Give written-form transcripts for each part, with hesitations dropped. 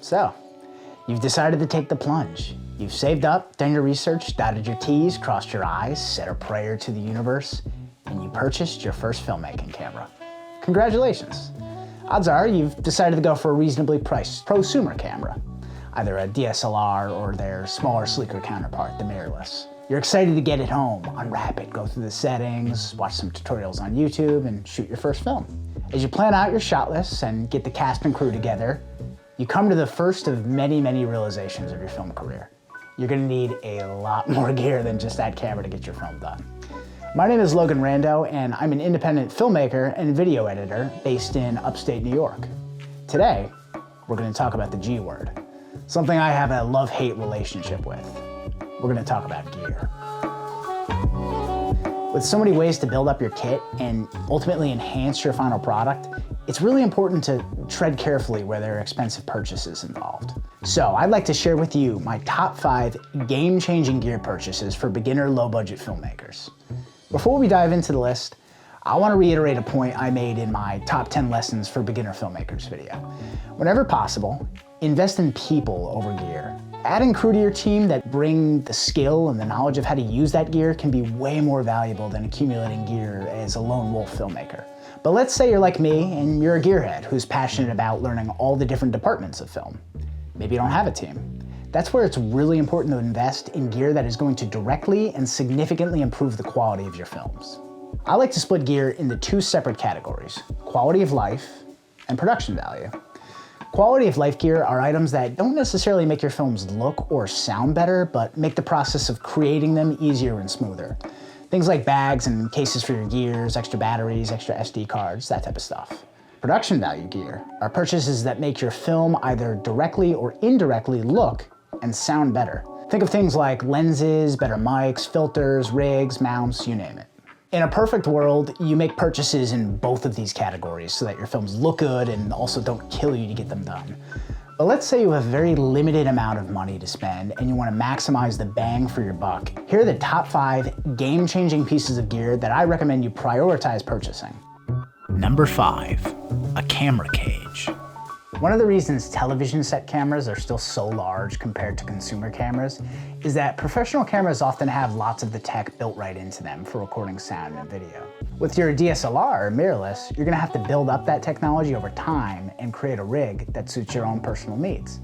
So, you've decided to take the plunge. You've saved up, done your research, dotted your T's, crossed your I's, said a prayer to the universe, and you purchased your first filmmaking camera. Congratulations. Odds are you've decided to go for a reasonably priced prosumer camera, either a DSLR or their smaller, sleeker counterpart, the mirrorless. You're excited to get it home, unwrap it, go through the settings, watch some tutorials on YouTube, and shoot your first film. As you plan out your shot lists and get the cast and crew together, you come to the first of many, many realizations of your film career. You're gonna need a lot more gear than just that camera to get your film done. My name is Logan Rando, and I'm an independent filmmaker and video editor based in upstate New York. Today, we're gonna talk about the G word, something I have a love-hate relationship with. We're gonna talk about gear. With so many ways to build up your kit and ultimately enhance your final product, it's really important to tread carefully where there are expensive purchases involved. So I'd like to share with you my top 5 game-changing gear purchases for beginner low-budget filmmakers. Before we dive into the list, I want to reiterate a point I made in my top 10 lessons for beginner filmmakers video. Whenever possible, invest in people over gear. Adding crew to your team that bring the skill and the knowledge of how to use that gear can be way more valuable than accumulating gear as a lone wolf filmmaker. But let's say you're like me and you're a gearhead who's passionate about learning all the different departments of film. Maybe you don't have a team. That's where it's really important to invest in gear that is going to directly and significantly improve the quality of your films. I like to split gear into 2 separate categories: quality of life and production value. Quality of life gear are items that don't necessarily make your films look or sound better, but make the process of creating them easier and smoother. Things like bags and cases for your gears, extra batteries, extra SD cards, that type of stuff. Production value gear are purchases that make your film either directly or indirectly look and sound better. Think of things like lenses, better mics, filters, rigs, mounts, you name it. In a perfect world, you make purchases in both of these categories so that your films look good and also don't kill you to get them done. But let's say you have a very limited amount of money to spend and you want to maximize the bang for your buck. Here are the top 5 game-changing pieces of gear that I recommend you prioritize purchasing. Number 5, a camera cage. One of the reasons television set cameras are still so large compared to consumer cameras is that professional cameras often have lots of the tech built right into them for recording sound and video. With your DSLR or mirrorless, you're gonna have to build up that technology over time and create a rig that suits your own personal needs.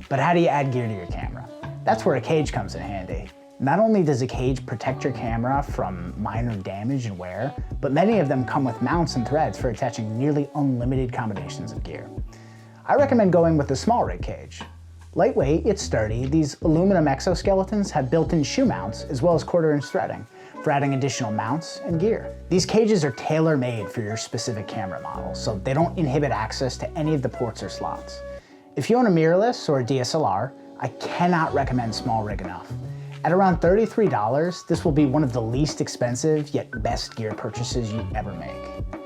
But how do you add gear to your camera? That's where a cage comes in handy. Not only does a cage protect your camera from minor damage and wear, but many of them come with mounts and threads for attaching nearly unlimited combinations of gear. I recommend going with the small rig cage. Lightweight, it's sturdy, these aluminum exoskeletons have built-in shoe mounts as well as 1/4-inch threading for adding additional mounts and gear. These cages are tailor-made for your specific camera model, so they don't inhibit access to any of the ports or slots. If you own a mirrorless or a DSLR, I cannot recommend small rig enough. At around $33, this will be one of the least expensive yet best gear purchases you ever make.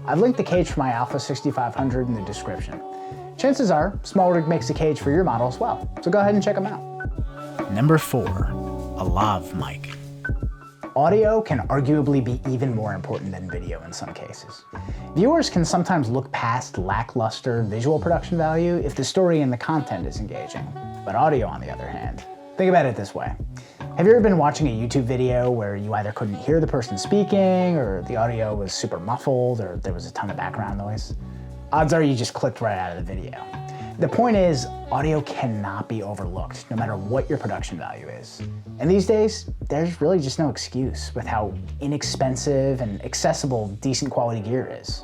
I've linked the cage for my Alpha 6500 in the description. Chances are, Small Rig makes a cage for your model as well, so go ahead and check them out. Number 4, a lav mic. Audio can arguably be even more important than video in some cases. Viewers can sometimes look past lackluster visual production value if the story and the content is engaging, but audio on the other hand. Think about it this way. Have you ever been watching a YouTube video where you either couldn't hear the person speaking, or the audio was super muffled, or there was a ton of background noise? Odds are you just clicked right out of the video. The point is, audio cannot be overlooked, no matter what your production value is. And these days, there's really just no excuse with how inexpensive and accessible decent quality gear is.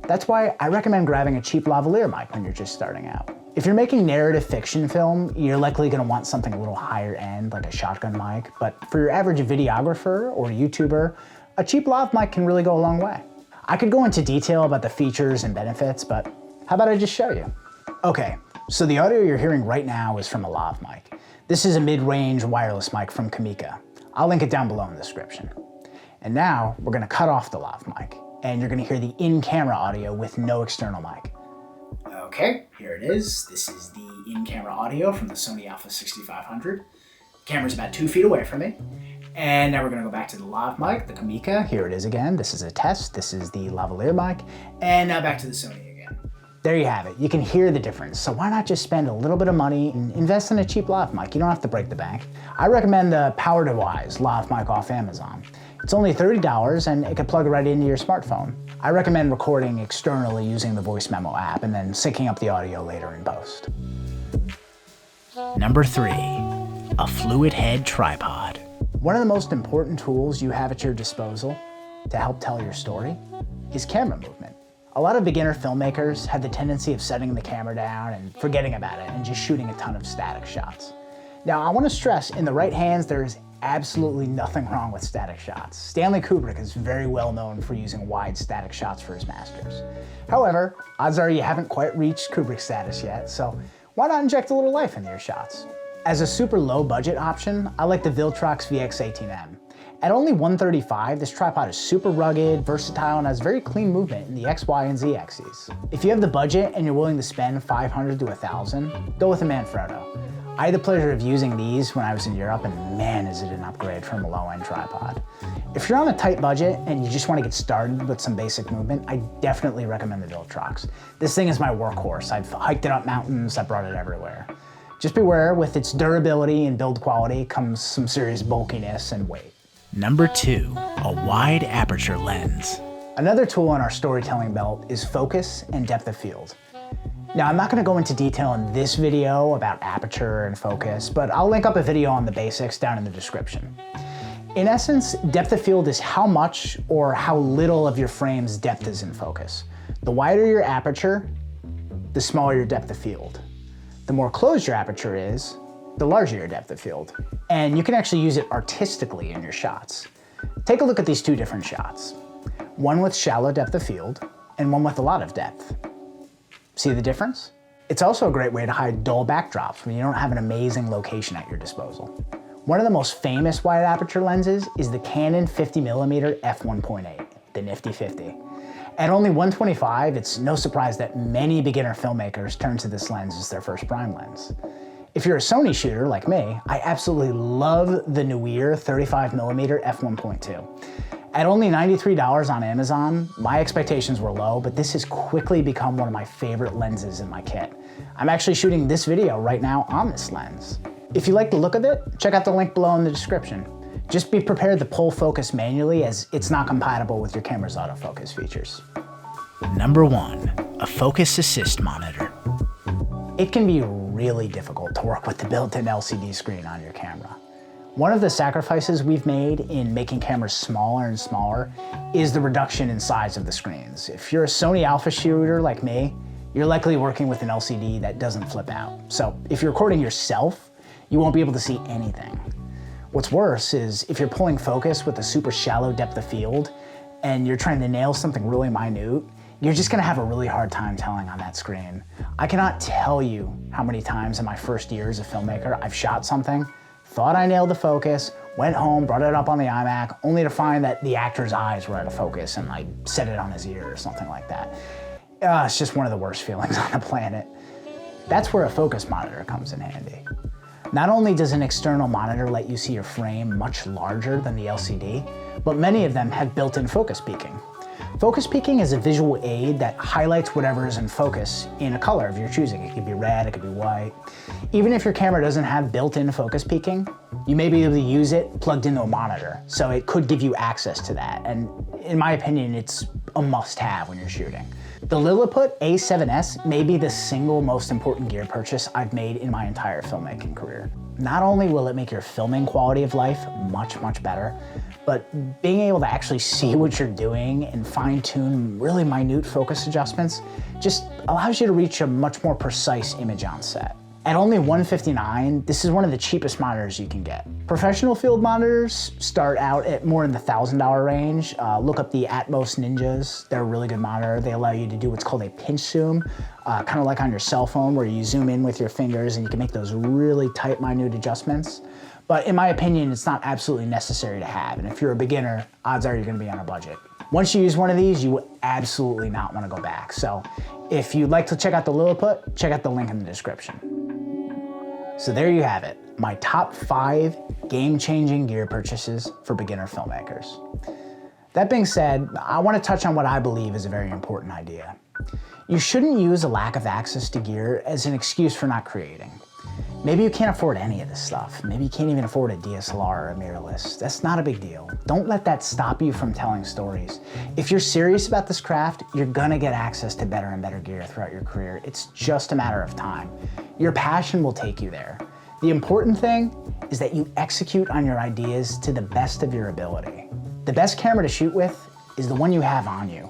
That's why I recommend grabbing a cheap lavalier mic when you're just starting out. If you're making narrative fiction film, you're likely gonna want something a little higher end, like a shotgun mic, but for your average videographer or YouTuber, a cheap lav mic can really go a long way. I could go into detail about the features and benefits, but how about I just show you? Okay, so the audio you're hearing right now is from a lav mic. This is a mid-range wireless mic from Kamika. I'll link it down below in the description. And now we're gonna cut off the lav mic, and you're gonna hear the in-camera audio with no external mic. Okay, here it is. This is the in-camera audio from the Sony Alpha 6500. The camera's about 2 feet away from me. And now we're gonna go back to the lav mic, the Kamika. Here it is again. This is a test. This is the lavalier mic. And now back to the Sony again. There you have it. You can hear the difference. So why not just spend a little bit of money and invest in a cheap lav mic? You don't have to break the bank. I recommend the PowerDevise lav mic off Amazon. It's only $30 and it can plug right into your smartphone. I recommend recording externally using the Voice Memo app and then syncing up the audio later in post. Number 3, a fluid head tripod. One of the most important tools you have at your disposal to help tell your story is camera movement. A lot of beginner filmmakers have the tendency of setting the camera down and forgetting about it and just shooting a ton of static shots. Now, I want to stress, in the right hands, there is absolutely nothing wrong with static shots. Stanley Kubrick is very well known for using wide static shots for his masters. However, odds are you haven't quite reached Kubrick status yet, so why not inject a little life into your shots? As a super low budget option, I like the Viltrox VX18M. At only $135, this tripod is super rugged, versatile, and has very clean movement in the X, Y, and Z axes. If you have the budget and you're willing to spend $500 to $1,000, go with a Manfrotto. I had the pleasure of using these when I was in Europe, and man, is it an upgrade from a low-end tripod. If you're on a tight budget and you just want to get started with some basic movement, I definitely recommend the Viltrox. This thing is my workhorse. I've hiked it up mountains, I brought it everywhere. Just beware, with its durability and build quality comes some serious bulkiness and weight. Number 2, a wide aperture lens. Another tool in our storytelling belt is focus and depth of field. Now, I'm not going to go into detail in this video about aperture and focus, but I'll link up a video on the basics down in the description. In essence, depth of field is how much or how little of your frame's depth is in focus. The wider your aperture, the smaller your depth of field. The more closed your aperture is, the larger your depth of field. And you can actually use it artistically in your shots. Take a look at these two different shots. One with shallow depth of field and one with a lot of depth. See the difference? It's also a great way to hide dull backdrops when you don't have an amazing location at your disposal. One of the most famous wide aperture lenses is the Canon 50mm f1.8, the Nifty 50. At only $125, it's no surprise that many beginner filmmakers turn to this lens as their first prime lens. If you're a Sony shooter like me, I absolutely love the Neewer 35mm f1.2. At only $93 on Amazon, my expectations were low, but this has quickly become one of my favorite lenses in my kit. I'm actually shooting this video right now on this lens. If you like the look of it, check out the link below in the description. Just be prepared to pull focus manually, as it's not compatible with your camera's autofocus features. Number 1, a focus assist monitor. It can be really difficult to work with the built-in LCD screen on your camera. One of the sacrifices we've made in making cameras smaller and smaller is the reduction in size of the screens. If you're a Sony Alpha shooter like me, you're likely working with an LCD that doesn't flip out. So if you're recording yourself, you won't be able to see anything. What's worse is if you're pulling focus with a super shallow depth of field and you're trying to nail something really minute, you're just gonna have a really hard time telling on that screen. I cannot tell you how many times in my first year as a filmmaker I've shot something, thought I nailed the focus, went home, brought it up on the iMac, only to find that the actor's eyes were out of focus and I set it on his ear or something like that. It's just one of the worst feelings on the planet. That's where a focus monitor comes in handy. Not only does an external monitor let you see your frame much larger than the LCD, but many of them have built-in focus peaking. Focus peaking is a visual aid that highlights whatever is in focus in a color of your choosing. It could be red, it could be white. Even if your camera doesn't have built-in focus peaking, you may be able to use it plugged into a monitor, so it could give you access to that. And in my opinion, it's a must-have when you're shooting. The Lilliput A7S may be the single most important gear purchase I've made in my entire filmmaking career. Not only will it make your filming quality of life much, much better, but being able to actually see what you're doing and fine-tune really minute focus adjustments just allows you to reach a much more precise image on set. At only $159, this is one of the cheapest monitors you can get. Professional field monitors start out at more in the $1,000 range. Look up the Atmos Ninjas. They're a really good monitor. They allow you to do what's called a pinch zoom, kind of like on your cell phone where you zoom in with your fingers and you can make those really tight, minute adjustments. But in my opinion, it's not absolutely necessary to have. And if you're a beginner, odds are you're gonna be on a budget. Once you use one of these, you will absolutely not wanna go back. So if you'd like to check out the Lilliput, check out the link in the description. So there you have it, my top 5 game-changing gear purchases for beginner filmmakers. That being said, I want to touch on what I believe is a very important idea. You shouldn't use a lack of access to gear as an excuse for not creating. Maybe you can't afford any of this stuff. Maybe you can't even afford a DSLR or a mirrorless. That's not a big deal. Don't let that stop you from telling stories. If you're serious about this craft, you're gonna get access to better and better gear throughout your career. It's just a matter of time. Your passion will take you there. The important thing is that you execute on your ideas to the best of your ability. The best camera to shoot with is the one you have on you.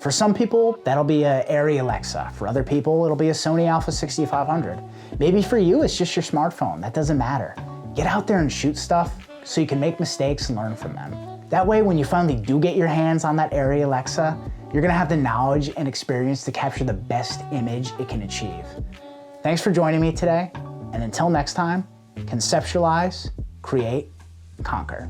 For some people, that'll be a Arri Alexa. For other people, it'll be a Sony Alpha 6500. Maybe for you, it's just your smartphone. That doesn't matter. Get out there and shoot stuff so you can make mistakes and learn from them. That way, when you finally do get your hands on that Arri Alexa, you're gonna have the knowledge and experience to capture the best image it can achieve. Thanks for joining me today, and until next time, conceptualize, create, conquer.